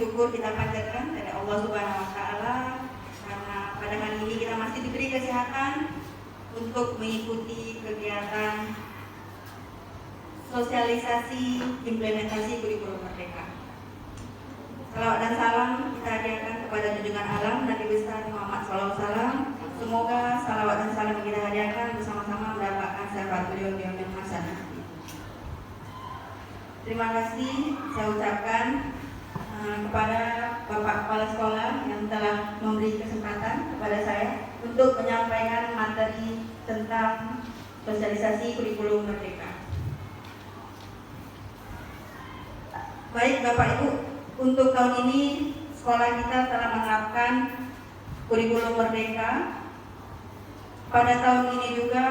syukur kita panjatkan dari Allah Subhanahu wa Ta'ala karena pada hari ini kita masih diberi kesehatan untuk mengikuti kegiatan sosialisasi implementasi kurikulum merdeka. Salawat dan salam kita hadiahkan kepada junjungan alam Nabi besar Muhammad SAW. Semoga salawat dan salam yang kita hadiahkan bersama-sama mendapatkan syafaat beliau di yaumil hasanah. Terima kasih saya ucapkan kepada Bapak Kepala Sekolah yang telah memberi kesempatan kepada saya untuk menyampaikan materi tentang sosialisasi kurikulum merdeka. Baik Bapak Ibu, untuk tahun ini sekolah kita telah menerapkan kurikulum merdeka. Pada tahun ini juga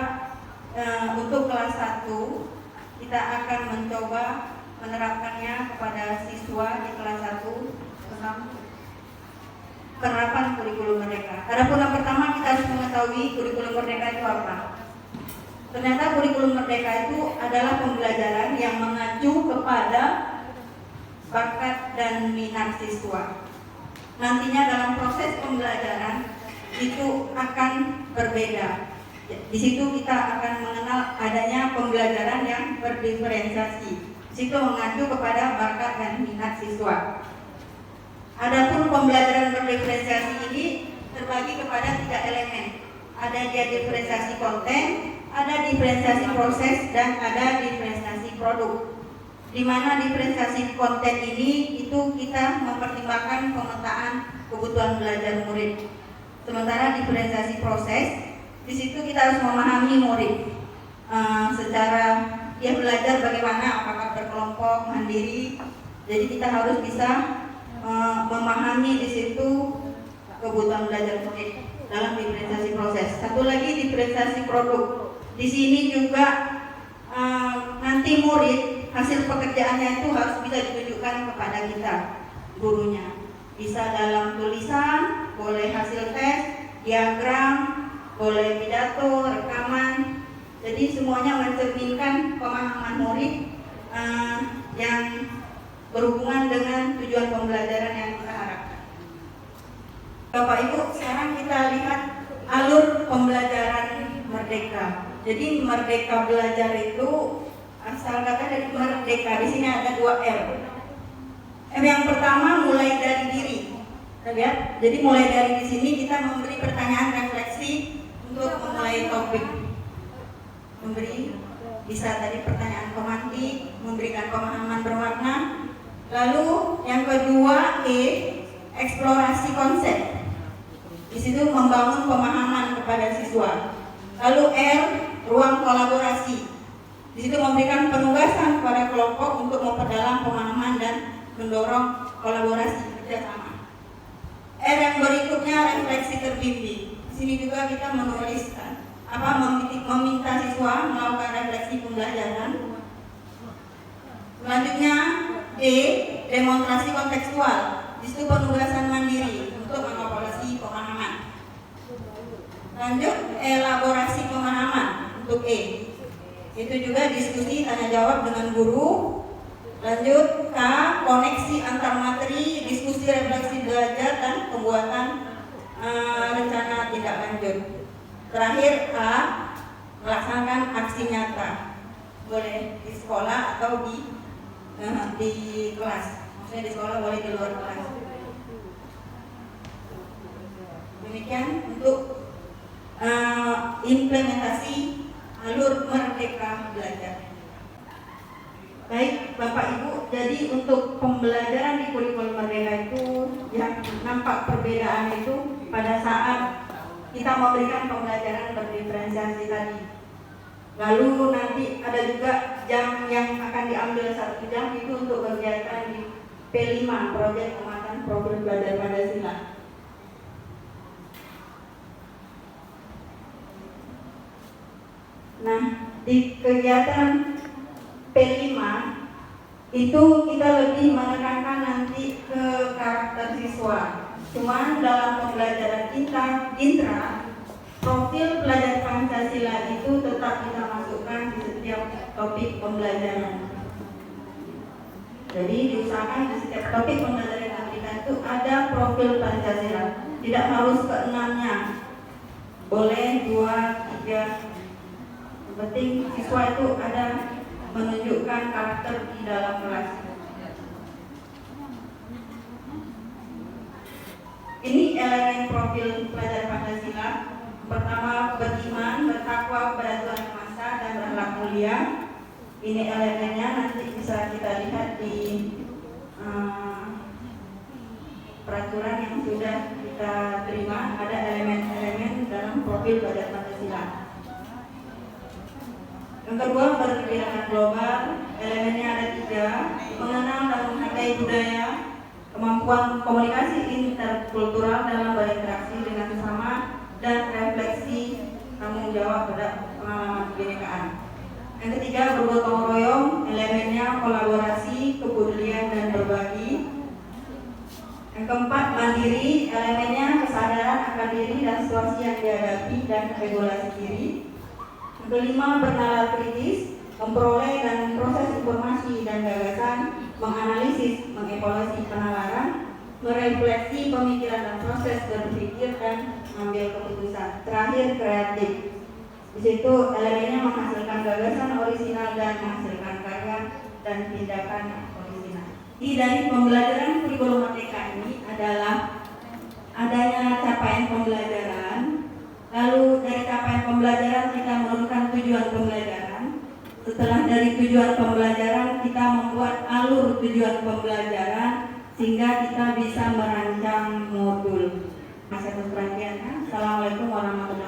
untuk kelas 1 kita akan mencoba menerapkannya kepada siswa di kelas 1 tentang penerapan kurikulum merdeka. Adapun yang pertama kita harus mengetahui kurikulum merdeka itu apa. Ternyata kurikulum merdeka itu adalah pembelajaran yang mengacu kepada bakat dan minat siswa. Nantinya dalam proses pembelajaran itu akan berbeda. Di situ kita akan mengenal adanya pembelajaran yang berdiferensiasi. Di situ mengacu kepada bakat dan minat siswa. Adapun pembelajaran berdiferensiasi ini terbagi kepada 3 elemen. Ada dia diferensiasi konten, ada diferensiasi proses, dan ada diferensiasi produk. Di mana diferensiasi konten ini itu kita mempertimbangkan pemetaan kebutuhan belajar murid. Sementara diferensiasi proses, di situ kita harus memahami murid secara dia belajar bagaimana, apakah berkelompok, mandiri. Jadi kita harus bisa memahami di situ kebutuhan belajar murid dalam diferensiasi proses. Satu lagi diferensiasi produk. Di sini juga nanti murid hasil pekerjaannya itu harus bisa ditunjukkan kepada kita, gurunya. Bisa dalam tulisan, boleh hasil tes, diagram, boleh pidato, rekaman. Jadi semuanya mencerminkan pemahaman murid yang berhubungan dengan tujuan pembelajaran yang kita harapkan. Bapak Ibu, sekarang kita lihat alur pembelajaran merdeka. Jadi merdeka belajar itu asal kata dari merdeka. Di sini ada 2 R. R yang pertama mulai dari diri. Kita lihat. Jadi mulai dari di sini kita memberi pertanyaan refleksi untuk memulai topik. Memberi bisa tadi pertanyaan pemantik, memberikan pemahaman bermakna. Lalu yang kedua E, eksplorasi konsep. Di situ membangun pemahaman kepada siswa. Lalu R, ruang kolaborasi. Di situ memberikan penugasan kepada kelompok untuk memperdalam pemahaman dan mendorong kolaborasi kerjasama. R yang berikutnya refleksi terbimbing. Di sini juga kita menuliskan meminta siswa melakukan refleksi pembelajaran. Selanjutnya D, demonstrasi kontekstual. Di situ penugasan mandiri untuk mengevaluasi pemahaman. Lanjut elaborasi pemahaman untuk E. Itu juga diskusi tanya jawab dengan guru. Lanjut K, koneksi antar materi, diskusi refleksi belajar dan pembuatan rencana tindak lanjut. Terakhir A, melaksanakan aksi nyata. Boleh di sekolah atau di kelas. Maksudnya di sekolah, boleh di luar kelas. Demikian untuk implementasi alur merdeka belajar. Baik Bapak Ibu, jadi untuk pembelajaran di kurikulum merdeka itu yang nampak perbedaan itu pada saat kita memberikan pembelajaran berdiferensiasi tadi. Lalu nanti ada juga jam yang akan diambil 1 jam itu untuk kegiatan di P5, proyek penguatan program belajar Pancasila. Nah, di kegiatan P5 itu kita lebih menekankan nanti ke karakter siswa. Cuman dalam pembelajaran intra, profil pelajar Pancasila itu tetap kita masukkan di setiap topik pembelajaran. Jadi diusahakan di setiap topik pembelajaran yang kita itu ada profil Pancasila. Tidak harus keenamnya, boleh 2, 3. Yang penting siswa itu ada menunjukkan karakter di dalam kelas. Ini elemen profil pelajar Pancasila. Pertama, beriman, bertakwa kepada Tuhan Yang Maha Esa dan berakhlak mulia. Ini elemennya, nanti bisa kita lihat di peraturan yang sudah kita terima. Ada elemen-elemen dalam profil pelajar Pancasila. Yang kedua, berkegiatan global. Elemennya ada 3: mengenal dan menghargai budaya, kemampuan komunikasi interkultural dalam berinteraksi dengan sesama, dan refleksi tanggung jawab pada pengalaman kebinekaan. Yang ketiga, bergotong royong. Elemennya kolaborasi, kepedulian, dan berbagi. Yang keempat, mandiri. Elemennya kesadaran akan diri dan situasi yang dihadapi dan regulasi diri. Yang kelima, bernalar kritis, memperoleh dan memproses informasi dan gagasan, menganalisis, mengevaluasi penalaran, merefleksi pemikiran dan proses berpikir, dan mengambil keputusan. Terakhir, kreatif. Di situ elemennya menghasilkan gagasan orisinal dan menghasilkan karya dan tindakan orisinal. Dari pembelajaran kurikulum merdeka ini adalah adanya capaian pembelajaran. Lalu dari capaian pembelajaran kita menurunkan tujuan pembelajaran. Setelah dari tujuan pembelajaran kita membuat alur tujuan pembelajaran sehingga kita bisa merancang modul. Masih atas perhatiannya. Assalamualaikum warahmatullahi wabarakatuh.